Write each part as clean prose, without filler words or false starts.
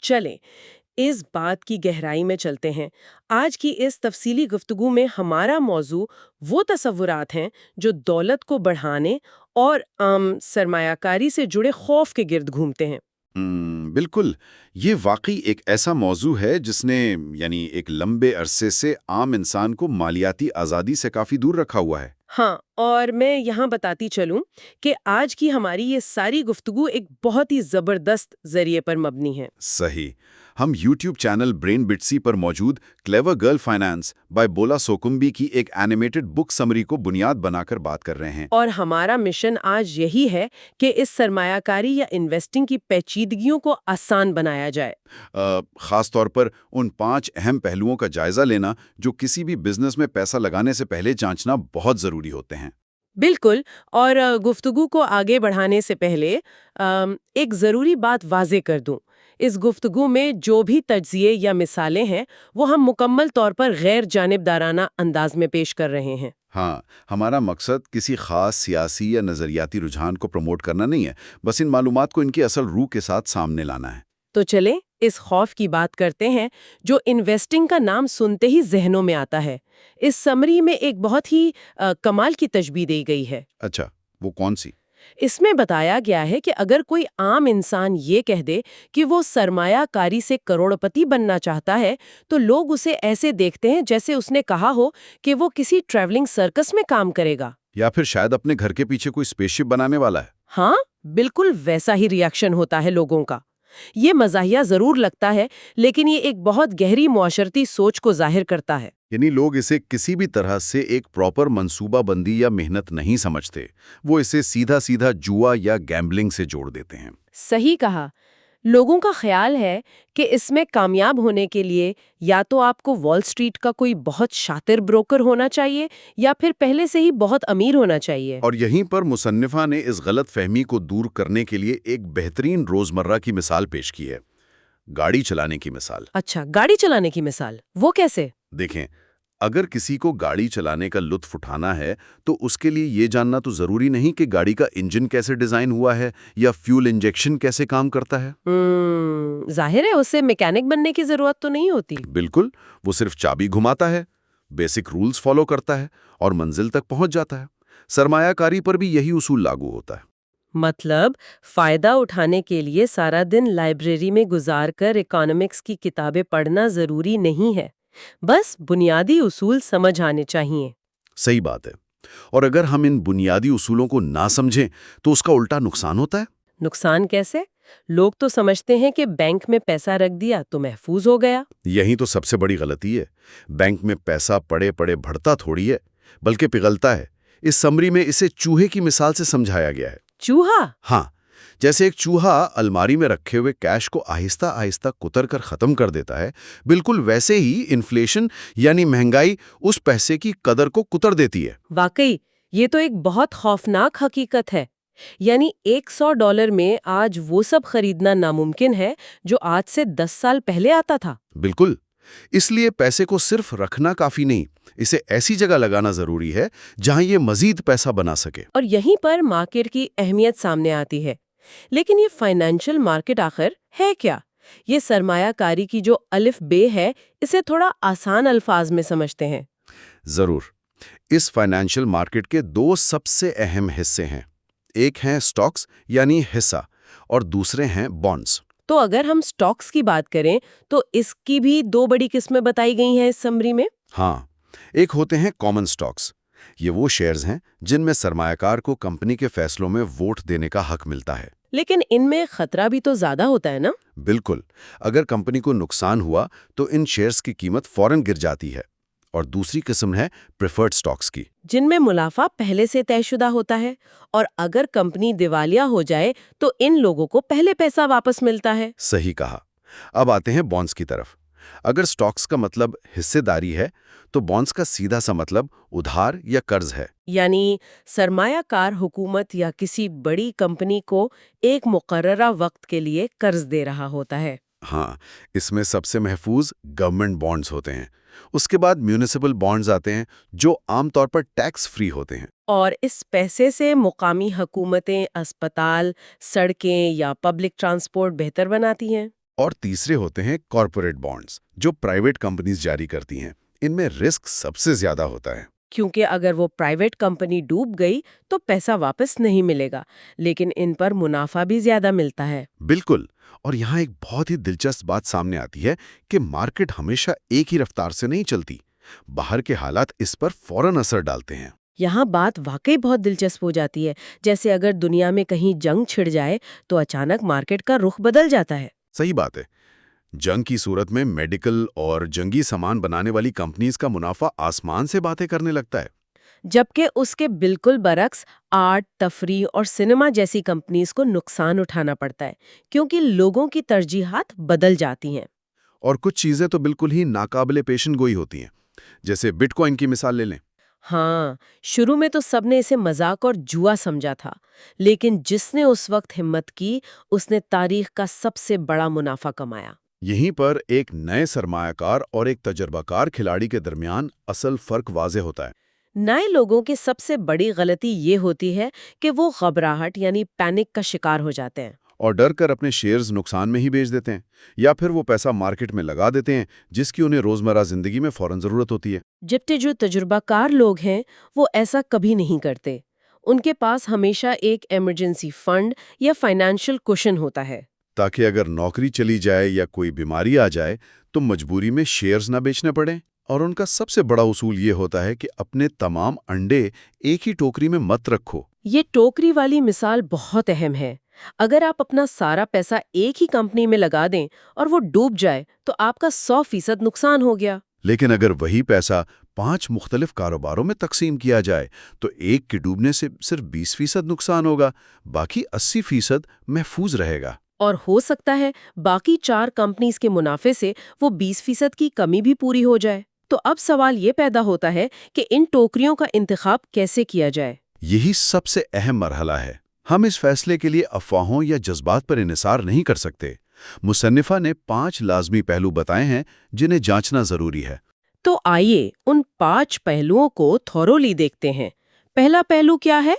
چلیں اس بات کی گہرائی میں چلتے ہیں۔ آج کی اس تفصیلی گفتگو میں ہمارا موضوع وہ تصورات ہیں جو دولت کو بڑھانے اور سرمایہ کاری سے جڑے خوف کے گرد گھومتے ہیں۔ بالکل، یہ واقعی ایک ایسا موضوع ہے جس نے ایک لمبے عرصے سے عام انسان کو مالیاتی آزادی سے کافی دور رکھا ہوا ہے۔ ہاں، اور میں یہاں بتاتی چلوں کہ آج کی ہماری یہ ساری گفتگو ایک بہت ہی زبردست ذریعے پر مبنی ہے۔ صحیح، ہم یوٹیوب چینل برین بٹسی پر موجود کلیور گرل فائنانس بائی بولا سوکمبی کی ایک اینیمیٹڈ بک سمری کو بنیاد بنا کر بات کر رہے ہیں۔ اور ہمارا مشن آج یہی ہے کہ اس سرمایہ کاری یا انویسٹنگ کی پیچیدگیوں کو آسان بنایا جائے۔ خاص طور پر ان 5 اہم پہلوؤں کا جائزہ لینا جو کسی بھی بزنس میں پیسہ لگانے سے پہلے جانچنا بہت ضروری ہوتے ہیں۔ بالکل، اور گفتگو کو آگے بڑھانے سے پہلے ایک ضروری بات واضح کر دوں۔ اس گفتگو میں جو بھی تجزیے یا مثالیں ہیں وہ ہم مکمل طور پر غیر جانبدارانہ انداز میں پیش کر رہے ہیں۔ ہاں، ہمارا مقصد کسی خاص سیاسی یا نظریاتی رجحان کو پروموٹ کرنا نہیں ہے، بس ان معلومات کو ان کی اصل روح کے ساتھ سامنے لانا ہے۔ تو چلیں اس خوف کی بات کرتے ہیں جو انویسٹنگ کا نام سنتے ہی ذہنوں میں آتا ہے۔ اس سمری میں ایک بہت ہی کمال کی تشبیہ دی گئی ہے۔ اچھا، وہ کون سی؟ اس میں بتایا گیا ہے کہ اگر کوئی عام انسان یہ کہہ دے کہ وہ سرمایہ کاری سے کروڑ پتی بننا چاہتا ہے تو لوگ اسے ایسے دیکھتے ہیں جیسے اس نے کہا ہو کہ وہ کسی ٹریولنگ سرکس میں کام کرے گا، یا پھر شاید اپنے گھر کے پیچھے کوئی اسپیس شپ بنانے والا ہے۔ ہاں، بالکل ویسا ہی ری ایکشن ہوتا ہے لوگوں کا۔ یہ مزاحیہ ضرور لگتا ہے لیکن یہ ایک بہت گہری معاشرتی سوچ کو ظاہر کرتا ہے۔ لوگ اسے کسی بھی طرح سے ایک پراپر منصوبہ بندی یا محنت نہیں سمجھتے، وہ اسے سیدھا سیدھا جوا یا گیمبلنگ سے جوڑ دیتے ہیں۔ صحیح کہا۔ لوگوں کا خیال ہے کہ اس میں کامیاب ہونے کے لیے یا تو آپ کو وال سٹریٹ کا کوئی بہت شاطر بروکر ہونا چاہیے یا پھر پہلے سے ہی بہت امیر ہونا چاہیے۔ اور یہیں پر مصنفہ نے اس غلط فہمی کو دور کرنے کے لیے ایک بہترین روزمرہ کی مثال پیش کی ہے، گاڑی چلانے کی مثال۔ اچھا، گاڑی چلانے کی مثال، وہ کیسے؟ دیکھیں، اگر کسی کو گاڑی چلانے کا لطف اٹھانا ہے تو اس کے لیے یہ جاننا تو ضروری نہیں کہ گاڑی کا انجن کیسے ڈیزائن ہوا ہے یا فیول انجیکشن کیسے کام کرتا ہے۔ ظاہر ہے اسے میکینک بننے کی ضرورت تو نہیں ہوتی۔ بالکل، وہ صرف چابی گھماتا ہے، بیسک رولز فالو کرتا ہے اور منزل تک پہنچ جاتا ہے۔ سرمایہ کاری پر بھی یہی اصول لاگو ہوتا ہے۔ مطلب فائدہ اٹھانے کے لیے سارا دن لائبریری میں گزار کر اکانومکس کی کتابیں پڑھنا ضروری نہیں ہے، بس بنیادی اصول سمجھ آنے چاہیے۔ صحیح بات ہے، اور اگر ہم ان بنیادی اصولوں کو نہ سمجھیں تو اس کا الٹا نقصان ہوتا ہے۔ نقصان کیسے؟ لوگ تو سمجھتے ہیں کہ بینک میں پیسہ رکھ دیا تو محفوظ ہو گیا۔ یہی تو سب سے بڑی غلطی ہے۔ بینک میں پیسہ پڑے پڑے بڑھتا تھوڑی ہے، بلکہ پگھلتا ہے۔ اس سمری میں اسے چوہے کی مثال سے سمجھایا گیا ہے۔ چوہا؟ ہاں، جیسے ایک چوہا الماری میں رکھے ہوئے کیش کو آہستہ آہستہ کتر کر ختم کر دیتا ہے، بالکل ویسے ہی انفلیشن یعنی مہنگائی اس پیسے کی قدر کو کتر دیتی ہے۔ واقعی یہ تو ایک بہت خوفناک حقیقت ہے۔ یعنی $100 میں آج وہ سب خریدنا ناممکن ہے جو آج سے 10 سال پہلے آتا تھا۔ بالکل، اس لیے پیسے کو صرف رکھنا کافی نہیں، اسے ایسی جگہ لگانا ضروری ہے جہاں یہ مزید پیسہ بنا سکے۔ اور یہیں پر مارکیٹ کی اہمیت سامنے آتی ہے۔ لیکن یہ فائنینشل مارکیٹ آخر ہے کیا؟ یہ سرمایہ کاری کی جو الف بے ہے، اسے تھوڑا آسان الفاظ میں سمجھتے ہیں۔ ضرور، اس فائنینشل مارکیٹ کے 2 سب سے اہم حصے ہیں، ایک ہیں سٹاکس یعنی حصہ اور دوسرے ہیں بانڈز۔ تو اگر ہم سٹاکس کی بات کریں تو اس کی بھی 2 بڑی قسمیں بتائی گئی ہیں اس سمری میں۔ ہاں، ایک ہوتے ہیں کامن سٹاکس، یہ وہ شیئرز ہیں جن میں سرمایہ کار کو کمپنی کے فیصلوں میں ووٹ دینے کا حق ملتا ہے۔ لیکن ان میں خطرہ بھی تو زیادہ ہوتا ہے نا؟ بالکل، اگر کمپنی کو نقصان ہوا تو ان شیئرز کی قیمت فوراً گر جاتی ہے۔ اور دوسری قسم ہے پریفرڈ سٹاکس کی، جن میں منافع پہلے سے طے شدہ ہوتا ہے اور اگر کمپنی دیوالیہ ہو جائے تو ان لوگوں کو پہلے پیسہ واپس ملتا ہے۔ صحیح کہا۔ اب آتے ہیں بانڈز کی طرف۔ اگر سٹاکس کا مطلب حصے داری ہے تو بانڈز کا سیدھا سا مطلب ادھار یا قرض ہے۔ یعنی سرمایہ کار حکومت یا کسی بڑی کمپنی کو ایک مقررہ وقت کے لیے قرض دے رہا ہوتا ہے۔ ہاں، اس میں سب سے محفوظ گورنمنٹ بانڈز ہوتے ہیں۔ اس کے بعد میونسپل بانڈز آتے ہیں جو عام طور پر ٹیکس فری ہوتے ہیں۔ اور اس پیسے سے مقامی حکومتیں اسپتال، سڑکیں یا پبلک ٹرانسپورٹ بہتر بناتی ہیں۔ اور تیسرے ہوتے ہیں کارپوریٹ بانڈز، جو پرائیویٹ کمپنیز جاری کرتی ہیں۔ ان میں رسک سب سے زیادہ ہوتا ہے، کیونکہ اگر وہ پرائیویٹ کمپنی ڈوب گئی تو پیسہ واپس نہیں ملے گا، لیکن ان پر منافع بھی زیادہ ملتا ہے۔ بالکل۔ اور یہاں ایک بہت ہی دلچسپ بات سامنے آتی ہے کہ مارکیٹ ہمیشہ ایک ہی رفتار سے نہیں چلتی، باہر کے حالات اس پر فوراً اثر ڈالتے ہیں۔ یہاں بات واقعی بہت دلچسپ ہو جاتی ہے، جیسے اگر دنیا میں کہیں جنگ چھڑ جائے تو اچانک مارکیٹ کا رخ بدل جاتا ہے۔ صحیح بات ہے۔ جنگ کی صورت میں میڈیکل اور جنگی سامان بنانے والی کمپنیز کا منافع آسمان سے باتیں کرنے لگتا ہے۔ جبکہ اس کے بالکل برعکس آرٹ، تفریح اور سنیما جیسی کمپنیز کو نقصان اٹھانا پڑتا ہے، کیونکہ لوگوں کی ترجیحات بدل جاتی ہیں۔ اور کچھ چیزیں تو بالکل ہی ناقابل پیشن گوئی ہوتی ہیں، جیسے بٹ کوائن کی مثال لے لیں۔ ہاں، شروع میں تو سب نے اسے مذاق اور جوا سمجھا تھا، لیکن جس نے اس وقت ہمت کی، اس نے تاریخ کا سب سے بڑا منافع کمایا۔ یہیں پر ایک نئے سرمایہ کار اور ایک تجربہ کار کھلاڑی کے درمیان اصل فرق واضح ہوتا ہے۔ نئے لوگوں کی سب سے بڑی غلطی یہ ہوتی ہے کہ وہ گھبراہٹ یعنی پینک کا شکار ہو جاتے ہیں۔ اور ڈر کر اپنے شیئرز نقصان میں ہی بیچ دیتے ہیں، یا پھر وہ پیسہ مارکیٹ میں لگا دیتے ہیں جس کی انہیں روزمرہ زندگی میں فوراً ضرورت ہوتی ہے۔ جبکہ جو تجربہ کار لوگ ہیں وہ ایسا کبھی نہیں کرتے۔ ان کے پاس ہمیشہ ایک ایمرجنسی فنڈ یا فائنینشیل کوشن ہوتا ہے، تاکہ اگر نوکری چلی جائے یا کوئی بیماری آ جائے تو مجبوری میں شیئرز نہ بیچنے پڑیں۔ اور ان کا سب سے بڑا اصول یہ ہوتا ہے کہ اپنے تمام انڈے ایک ہی ٹوکری میں مت رکھو۔ یہ ٹوکری والی مثال بہت اہم ہے۔ اگر آپ اپنا سارا پیسہ ایک ہی کمپنی میں لگا دیں اور وہ ڈوب جائے تو آپ کا 100% نقصان ہو گیا۔ لیکن اگر وہی پیسہ 5 مختلف کاروباروں میں تقسیم کیا جائے تو ایک کے ڈوبنے سے صرف 20% نقصان ہوگا، باقی 80% محفوظ رہے گا۔ اور ہو سکتا ہے باقی 4 کمپنیز کے منافع سے وہ 20% کی کمی بھی پوری ہو جائے۔ تو اب سوال یہ پیدا ہوتا ہے کہ ان ٹوکریوں کا انتخاب کیسے کیا جائے؟ یہی سب سے اہم مرحلہ ہے۔ ہم اس فیصلے کے لیے افواہوں یا جذبات پر انحصار نہیں کر سکتے۔ مصنفہ نے 5 لازمی پہلو بتائے ہیں جنہیں جانچنا ضروری ہے۔ تو آئیے ان 5 پہلوؤں کو تھورولی دیکھتے ہیں۔ پہلا پہلو کیا ہے؟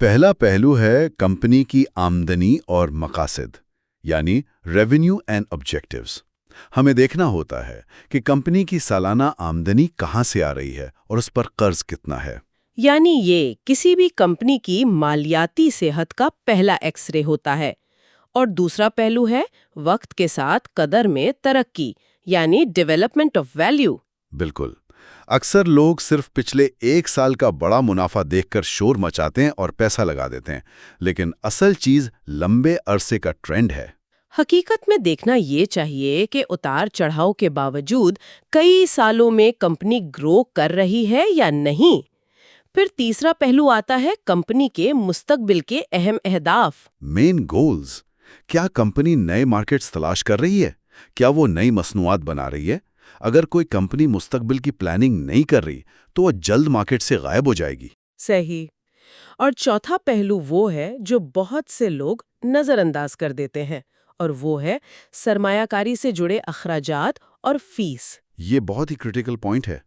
پہلا پہلو ہے کمپنی کی آمدنی اور مقاصد، یعنی ریونیو اینڈ آبجیکٹیوز۔ ہمیں دیکھنا ہوتا ہے کہ کمپنی کی سالانہ آمدنی کہاں سے آ رہی ہے اور اس پر قرض کتنا ہے۔ یعنی یہ کسی بھی کمپنی کی مالیاتی صحت کا پہلا ایکس رے ہوتا ہے۔ اور دوسرا پہلو ہے وقت کے ساتھ قدر میں ترقی، یعنی ڈیولپمنٹ آف ویلیو۔ بالکل۔ اکثر لوگ صرف پچھلے 1 سال کا بڑا منافع دیکھ کر شور مچاتے ہیں اور پیسہ لگا دیتے ہیں، لیکن اصل چیز لمبے عرصے کا ٹرینڈ ہے۔ حقیقت میں دیکھنا یہ چاہیے کہ اتار چڑھاؤ کے باوجود کئی سالوں میں کمپنی گرو کر رہی ہے یا نہیں۔ پھر تیسرا پہلو آتا ہے کمپنی کے مستقبل کے اہم اہداف۔ مین گولز۔ کیا کمپنی نئے مارکیٹس تلاش کر رہی ہے؟ کیا وہ نئی مصنوعات بنا رہی ہے؟ اگر کوئی کمپنی مستقبل کی پلاننگ نہیں کر رہی تو وہ جلد مارکیٹ سے غائب ہو جائے گی۔ صحیح۔ اور چوتھا پہلو وہ ہے جو بہت سے لوگ نظر انداز کر دیتے ہیں، اور وہ ہے سرمایہ کاری سے جڑے اخراجات اور فیس۔ یہ بہت ہی کریٹیکل پوائنٹ ہے۔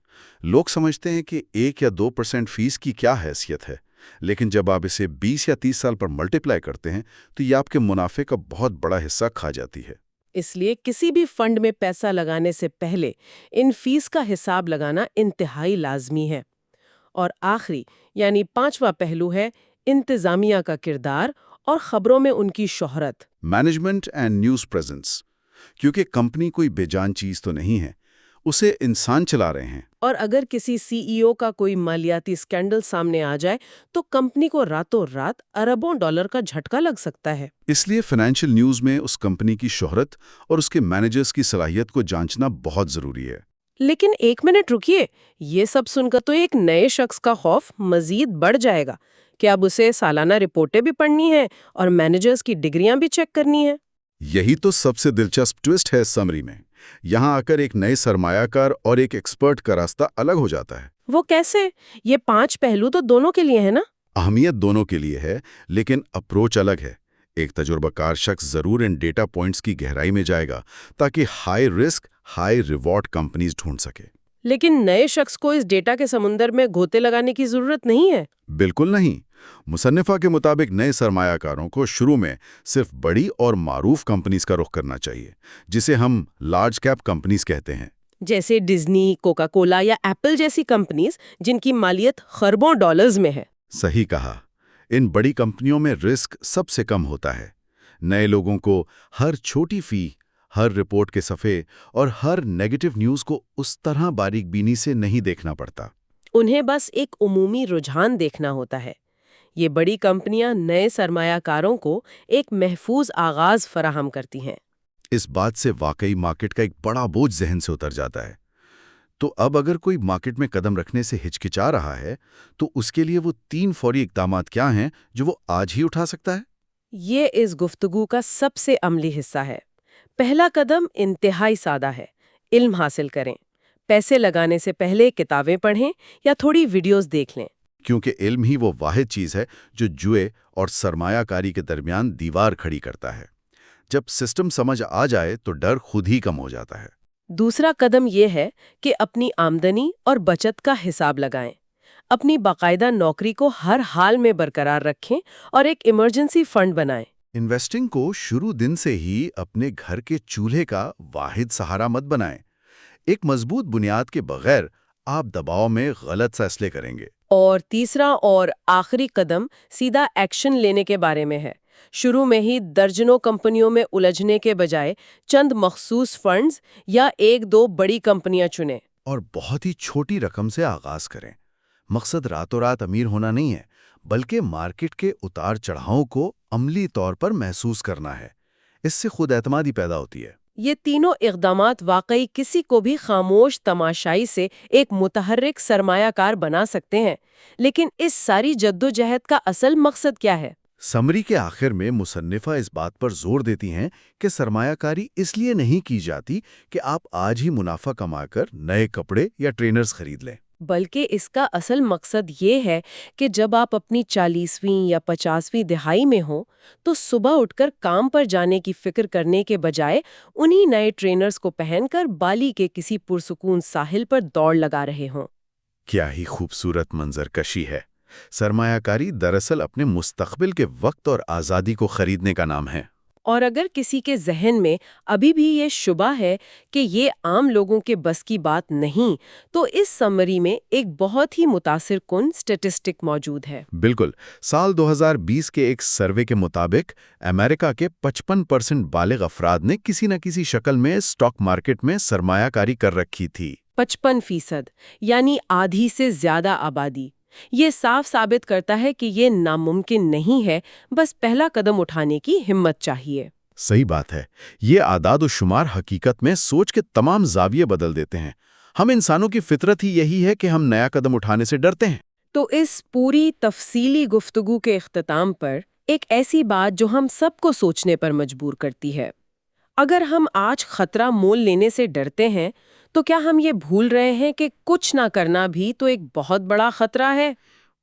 لوگ سمجھتے ہیں کہ 1 یا 2% فیس کی کیا حیثیت ہے، لیکن جب آپ اسے 20 یا 30 سال پر ملٹیپلائی کرتے ہیں تو یہ آپ کے منافع کا بہت بڑا حصہ کھا جاتی ہے۔ اس لیے کسی بھی فنڈ میں پیسہ لگانے سے پہلے ان فیس کا حساب لگانا انتہائی لازمی ہے۔ اور آخری یعنی 5واں پہلو ہے انتظامیہ کا کردار اور خبروں میں ان کی شہرت۔ Management and news presence. کیونکہ کمپنی کوئی بے جان چیز تو نہیں ہے، اسے انسان چلا رہے ہیں۔ اور اگر کسی CEO کا کوئی مالیاتی اسکینڈل سامنے آ جائے تو کمپنی کو راتوں رات اربوں ڈالر کا جھٹکا لگ سکتا ہے۔ اس لیے فائنینشیل نیوز میں اس کمپنی کی شہرت اور اس کے مینیجرز کی صلاحیت کو جانچنا بہت ضروری ہے۔ لیکن ایک منٹ رکیے، یہ سب سن کر تو ایک نئے شخص کا خوف مزید بڑھ جائے گا کہ اب اسے سالانہ رپورٹیں بھی پڑھنی ہیں اور مینیجرز کی ڈگریاں بھی چیک کرنی ہیں۔ یہی تو سب سے دلچسپ ٹوسٹ ہے سمری میں۔ یہاں آ کر ایک نئے سرمایہ کار اور ایک ایکسپرٹ کا راستہ الگ ہو جاتا ہے۔ وہ کیسے؟ یہ 5 پہلو تو دونوں کے لیے ہے نا؟ اہمیت دونوں کے لیے ہے، لیکن اپروچ الگ ہے۔ ایک تجربہ کار شخص ضرور ان ڈیٹا پوائنٹس کی گہرائی میں جائے گا تاکہ high risk high reward companies ڈھونڈ سکے۔ لیکن نئے شخص کو اس ڈیٹا کے سمندر میں گوتے لگانے کی ضرورت نہیں ہے۔ بالکل نہیں۔ مصنفہ کے مطابق نئے سرمایہ کاروں کو شروع میں صرف بڑی اور معروف کمپنیز کا رخ کرنا چاہیے، جسے ہم لارج کیپ کمپنیز کہتے ہیں۔ جیسے ڈزنی، کوکا کولا یا ایپل جیسی کمپنیز جن کی مالیت خربوں ڈالرز میں ہے۔ صحیح کہا، ان بڑی کمپنیوں میں رسک سب سے کم ہوتا ہے۔ نئے لوگوں کو ہر چھوٹی فی، ہر رپورٹ کے صفحے اور ہر نیگیٹو نیوز کو اس طرح باریک بینی سے نہیں دیکھنا پڑتا۔ انہیں بس ایک عمومی رجحان دیکھنا ہوتا ہے۔ یہ بڑی کمپنیاں نئے سرمایہ کاروں کو ایک محفوظ آغاز فراہم کرتی ہیں۔ اس بات سے واقعی مارکیٹ کا ایک بڑا بوجھ ذہن سے اتر جاتا ہے۔ تو اب اگر کوئی مارکیٹ میں قدم رکھنے سے ہچکچا رہا ہے تو اس کے لیے وہ 3 فوری اقدامات کیا ہیں جو وہ آج ہی اٹھا سکتا ہے؟ یہ اس گفتگو کا سب سے عملی حصہ ہے۔ پہلا قدم انتہائی سادہ ہے، علم حاصل کریں۔ پیسے لگانے سے پہلے کتابیں پڑھیں یا تھوڑی ویڈیوز دیکھ لیں۔ کیونکہ علم ہی وہ واحد چیز ہے جو جوئے اور سرمایہ کاری کے درمیان دیوار کھڑی کرتا ہے۔ جب سسٹم سمجھ آ جائے تو ڈر خود ہی کم ہو جاتا ہے۔ دوسرا قدم یہ ہے کہ اپنی آمدنی اور بچت کا حساب لگائیں۔ اپنی باقاعدہ نوکری کو ہر حال میں برقرار رکھیں اور ایک ایمرجنسی فنڈ بنائیں۔ انویسٹنگ کو شروع دن سے ہی اپنے گھر کے چولہے کا واحد سہارا مت بنائیں۔ ایک مضبوط بنیاد کے بغیر آپ دباؤ میں غلط فیصلے کریں گے۔ اور تیسرا اور آخری قدم سیدھا ایکشن لینے کے بارے میں ہے۔ شروع میں ہی درجنوں کمپنیوں میں الجھنے کے بجائے چند مخصوص فنڈز یا 1-2 بڑی کمپنیاں چنیں۔ اور بہت ہی چھوٹی رقم سے آغاز کریں۔ مقصد راتوں رات امیر ہونا نہیں ہے، بلکہ مارکیٹ کے اتار چڑھاؤں کو عملی طور پر محسوس کرنا ہے۔ اس سے خود اعتمادی پیدا ہوتی ہے۔ یہ تینوں اقدامات واقعی کسی کو بھی خاموش تماشائی سے ایک متحرک سرمایہ کار بنا سکتے ہیں۔ لیکن اس ساری جدوجہد کا اصل مقصد کیا ہے؟ سمری کے آخر میں مصنفہ اس بات پر زور دیتی ہیں کہ سرمایہ کاری اس لیے نہیں کی جاتی کہ آپ آج ہی منافع کما کر نئے کپڑے یا ٹرینرز خرید لیں، بلکہ اس کا اصل مقصد یہ ہے کہ جب آپ اپنی 40ویں یا 50ویں دہائی میں ہوں تو صبح اٹھ کر کام پر جانے کی فکر کرنے کے بجائے انہی نئے ٹرینرز کو پہن کر بالی کے کسی پرسکون ساحل پر دوڑ لگا رہے ہوں۔ کیا ہی خوبصورت منظر کشی ہے! سرمایہ کاری دراصل اپنے مستقبل کے وقت اور آزادی کو خریدنے کا نام ہے۔ اور اگر کسی کے ذہن میں ابھی بھی یہ شبہ ہے کہ یہ عام لوگوں کے بس کی بات نہیں، تو اس سمری میں ایک بہت ہی متاثر کن سٹیٹسٹک موجود ہے۔ بالکل، سال 2020 کے ایک سروے کے مطابق امریکہ کے 55% بالغ افراد نے کسی نہ کسی شکل میں اسٹاک مارکیٹ میں سرمایہ کاری کر رکھی تھی۔ 55%، یعنی آدھی سے زیادہ آبادی۔ یہ صاف ثابت کرتا ہے کہ یہ ناممکن نہیں ہے، بس پہلا قدم اٹھانے کی ہمت چاہیے۔ صحیح بات ہے، یہ اعداد و شمار حقیقت میں سوچ کے تمام زاویے بدل دیتے ہیں۔ ہم انسانوں کی فطرت ہی یہی ہے کہ ہم نیا قدم اٹھانے سے ڈرتے ہیں۔ تو اس پوری تفصیلی گفتگو کے اختتام پر ایک ایسی بات جو ہم سب کو سوچنے پر مجبور کرتی ہے۔ اگر ہم آج خطرہ مول لینے سے ڈرتے ہیں تو کیا ہم یہ بھول رہے ہیں کہ کچھ نہ کرنا بھی تو ایک بہت بڑا خطرہ ہے؟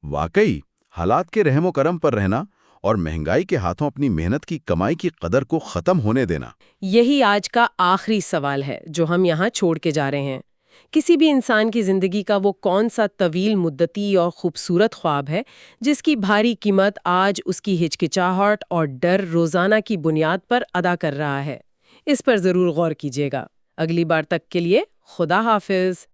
واقعی، حالات کے رحم و کرم پر رہنا اور مہنگائی کے ہاتھوں اپنی محنت کی کمائی کی قدر کو ختم ہونے دینا، یہی آج کا آخری سوال ہے جو ہم یہاں چھوڑ کے جا رہے ہیں۔ کسی بھی انسان کی زندگی کا وہ کون سا طویل مدتی اور خوبصورت خواب ہے جس کی بھاری قیمت آج اس کی ہچکچاہٹ اور ڈر روزانہ کی بنیاد پر ادا کر رہا ہے؟ اس پر ضرور غور کیجیے گا۔ اگلی بار تک کے لیے خدا حافظ۔